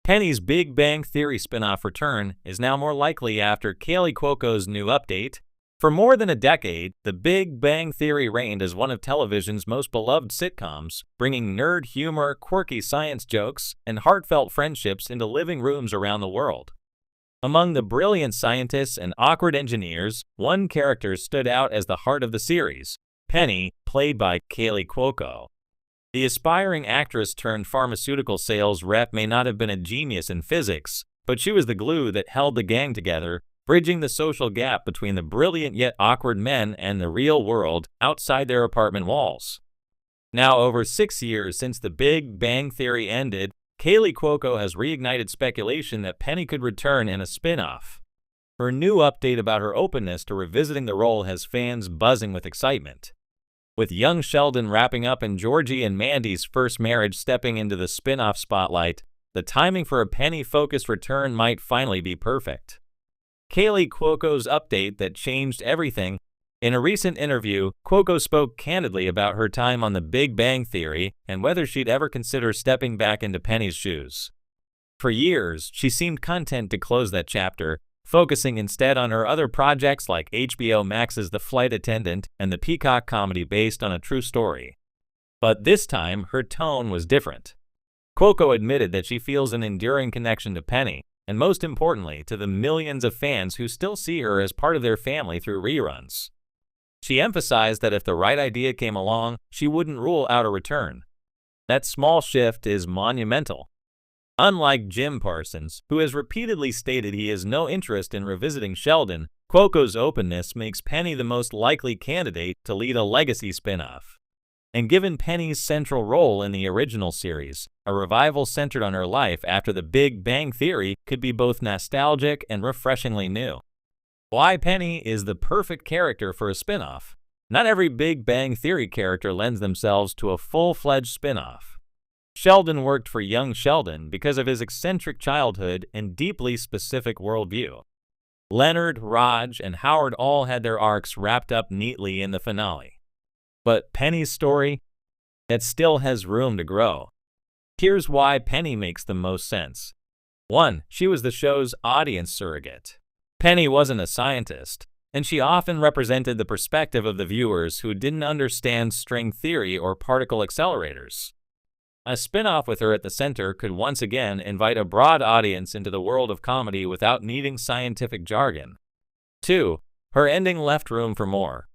Penny's Big Bang Theory spinoff return is now more likely after Kaley Cuoco's new update. For more than a decade, The Big Bang Theory reigned as one of television's most beloved sitcoms, bringing nerd humor, quirky science jokes, and heartfelt friendships into living rooms around the world. Among the brilliant scientists and awkward engineers, one character stood out as the heart of the series, Penny, played by Kaley Cuoco. The aspiring actress turned pharmaceutical sales rep may not have been a genius in physics, but she was the glue that held the gang together, bridging the social gap between the brilliant yet awkward men and the real world outside their apartment walls. Now, over 6 years since The Big Bang Theory ended, Kaley Cuoco has reignited speculation that Penny could return in a spin-off. Her new update about her openness to revisiting the role has fans buzzing with excitement. With young Sheldon wrapping up and Georgie and Mandy's first marriage stepping into the spin-off spotlight, the timing for a Penny-focused return might finally be perfect. Kaley Cuoco's update that changed everything. In a recent interview, Cuoco spoke candidly about her time on The Big Bang Theory and whether she'd ever consider stepping back into Penny's shoes. For years, she seemed content to close that chapter, focusing instead on her other projects like HBO Max's The Flight Attendant and the Peacock comedy based on a true story. But this time, her tone was different. Cuoco admitted that she feels an enduring connection to Penny, and most importantly, to the millions of fans who still see her as part of their family through reruns. She emphasized that if the right idea came along, she wouldn't rule out a return. That small shift is monumental. Unlike Jim Parsons, who has repeatedly stated he has no interest in revisiting Sheldon, Cuoco's openness makes Penny the most likely candidate to lead a legacy spin-off. And given Penny's central role in the original series, a revival centered on her life after The Big Bang Theory could be both nostalgic and refreshingly new. Why Penny is the perfect character for a spin-off? Not every Big Bang Theory character lends themselves to a full-fledged spin-off. Sheldon worked for young Sheldon because of his eccentric childhood and deeply specific worldview. Leonard, Raj, and Howard all had their arcs wrapped up neatly in the finale. But Penny's story? That still has room to grow. Here's why Penny makes the most sense. 1. She was the show's audience surrogate. Penny wasn't a scientist, and she often represented the perspective of the viewers who didn't understand string theory or particle accelerators. A spin-off with her at the center could once again invite a broad audience into the world of comedy without needing scientific jargon. 2. Her ending left room for more.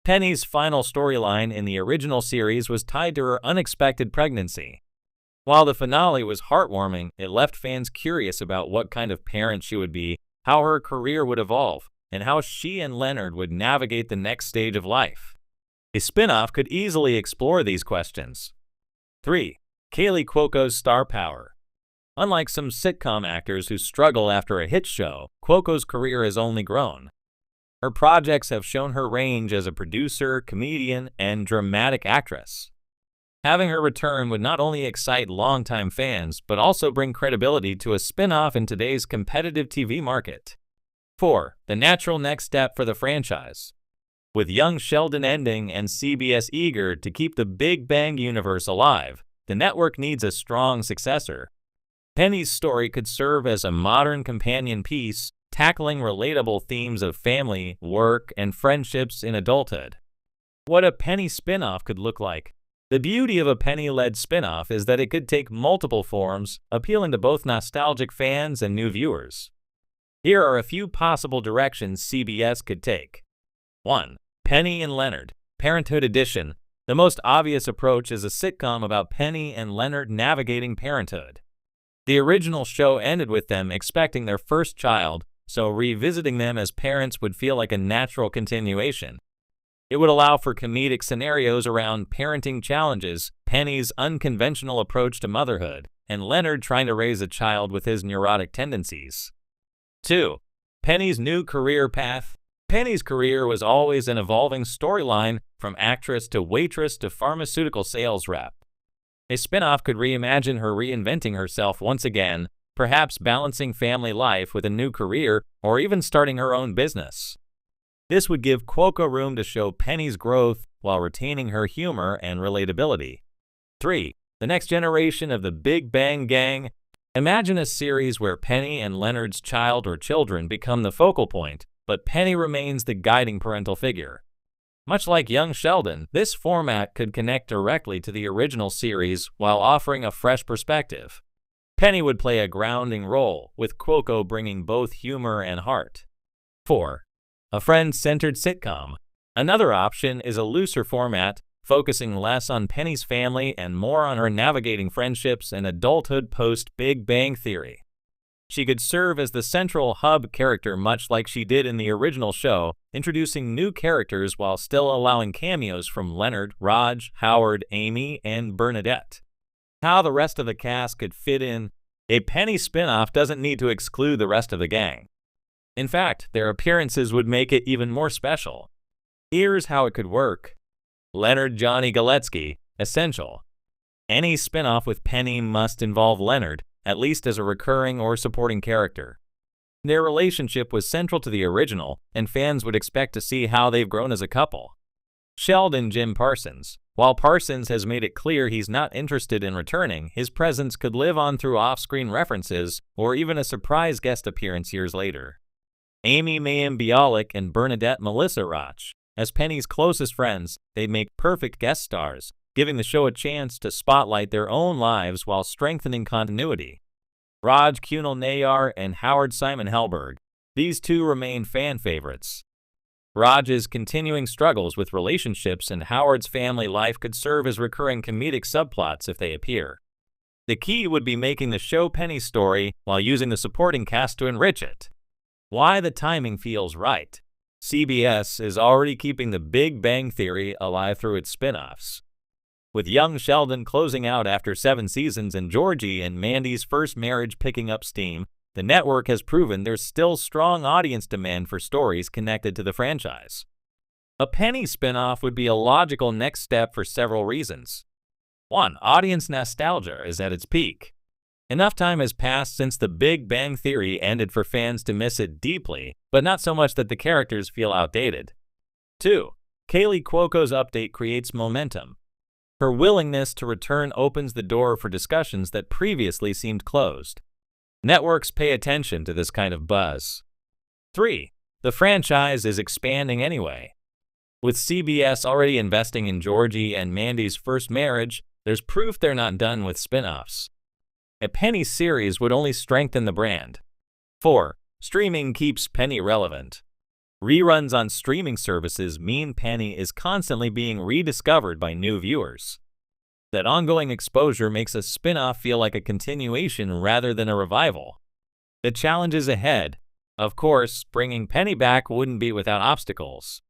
Penny's final storyline in the original series was tied to her unexpected pregnancy. While the finale was heartwarming, it left fans curious about what kind of parent she would be, how her career would evolve, and how she and Leonard would navigate the next stage of life. A spin-off could easily explore these questions. 3. Kaley Cuoco's star power. Unlike some sitcom actors who struggle after a hit show, Cuoco's career has only grown. Her projects have shown her range as a producer, comedian, and dramatic actress. Having her return would not only excite longtime fans, but also bring credibility to a spin-off in today's competitive TV market. 4. The natural next step for the franchise. With young Sheldon ending and CBS eager to keep the Big Bang universe alive, the network needs a strong successor. Penny's story could serve as a modern companion piece, tackling relatable themes of family, work, and friendships in adulthood. What a Penny spin-off could look like. The beauty of a Penny-led spin-off is that it could take multiple forms, appealing to both nostalgic fans and new viewers. Here are a few possible directions CBS could take. 1. Penny and Leonard, Parenthood Edition. The most obvious approach is a sitcom about Penny and Leonard navigating parenthood. The original show ended with them expecting their first child, so revisiting them as parents would feel like a natural continuation. It would allow for comedic scenarios around parenting challenges, Penny's unconventional approach to motherhood, and Leonard trying to raise a child with his neurotic tendencies. 2. Penny's new career path. Penny's career was always an evolving storyline, from actress to waitress to pharmaceutical sales rep. A spin-off could reimagine her reinventing herself once again, perhaps balancing family life with a new career or even starting her own business. This would give Cuoco room to show Penny's growth while retaining her humor and relatability. 3. The next generation of the Big Bang Gang. Imagine a series where Penny and Leonard's child or children become the focal point, but Penny remains the guiding parental figure. Much like young Sheldon, this format could connect directly to the original series while offering a fresh perspective. Penny would play a grounding role, with Cuoco bringing both humor and heart. 4. A friend-centered sitcom. Another option is a looser format, focusing less on Penny's family and more on her navigating friendships and adulthood post-Big Bang Theory. She could serve as the central hub character much like she did in the original show, introducing new characters while still allowing cameos from Leonard, Raj, Howard, Amy, and Bernadette. How the rest of the cast could fit in. A Penny spinoff doesn't need to exclude the rest of the gang. In fact, their appearances would make it even more special. Here's how it could work. Leonard Johnny Galetsky, essential. Any spinoff with Penny must involve Leonard, at least as a recurring or supporting character. Their relationship was central to the original, and fans would expect to see how they've grown as a couple. Sheldon Jim Parsons. While Parsons has made it clear he's not interested in returning, his presence could live on through off-screen references or even a surprise guest appearance years later. Amy Mayim Bialik and Bernadette Melissa Roch. As Penny's closest friends, they'd make perfect guest stars, giving the show a chance to spotlight their own lives while strengthening continuity. Raj Kunal Nayar and Howard Simon Helberg. These two remain fan favorites. Raj's continuing struggles with relationships and Howard's family life could serve as recurring comedic subplots if they appear. The key would be making the show Penny's story while using the supporting cast to enrich it. Why the timing feels right. CBS is already keeping the Big Bang Theory alive through its spin-offs. With young Sheldon closing out after 7 seasons and Georgie and Mandy's first marriage picking up steam, the network has proven there's still strong audience demand for stories connected to the franchise. A Penny spinoff would be a logical next step for several reasons. 1. Audience nostalgia is at its peak. Enough time has passed since the Big Bang Theory ended for fans to miss it deeply, but not so much that the characters feel outdated. 2. Kaley Cuoco's update creates momentum. Her willingness to return opens the door for discussions that previously seemed closed. Networks pay attention to this kind of buzz. 3. The franchise is expanding anyway. With CBS already investing in Georgie and Mandy's first marriage, there's proof they're not done with spin-offs. A Penny series would only strengthen the brand. 4. Streaming keeps Penny relevant. Reruns on streaming services mean Penny is constantly being rediscovered by new viewers. That ongoing exposure makes a spin-off feel like a continuation rather than a revival. The challenges ahead. Of course, bringing Penny back wouldn't be without obstacles.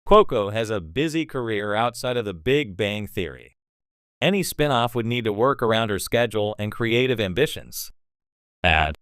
Cuoco has a busy career outside of the Big Bang Theory. Any spin-off would need to work around her schedule and creative ambitions. Ad.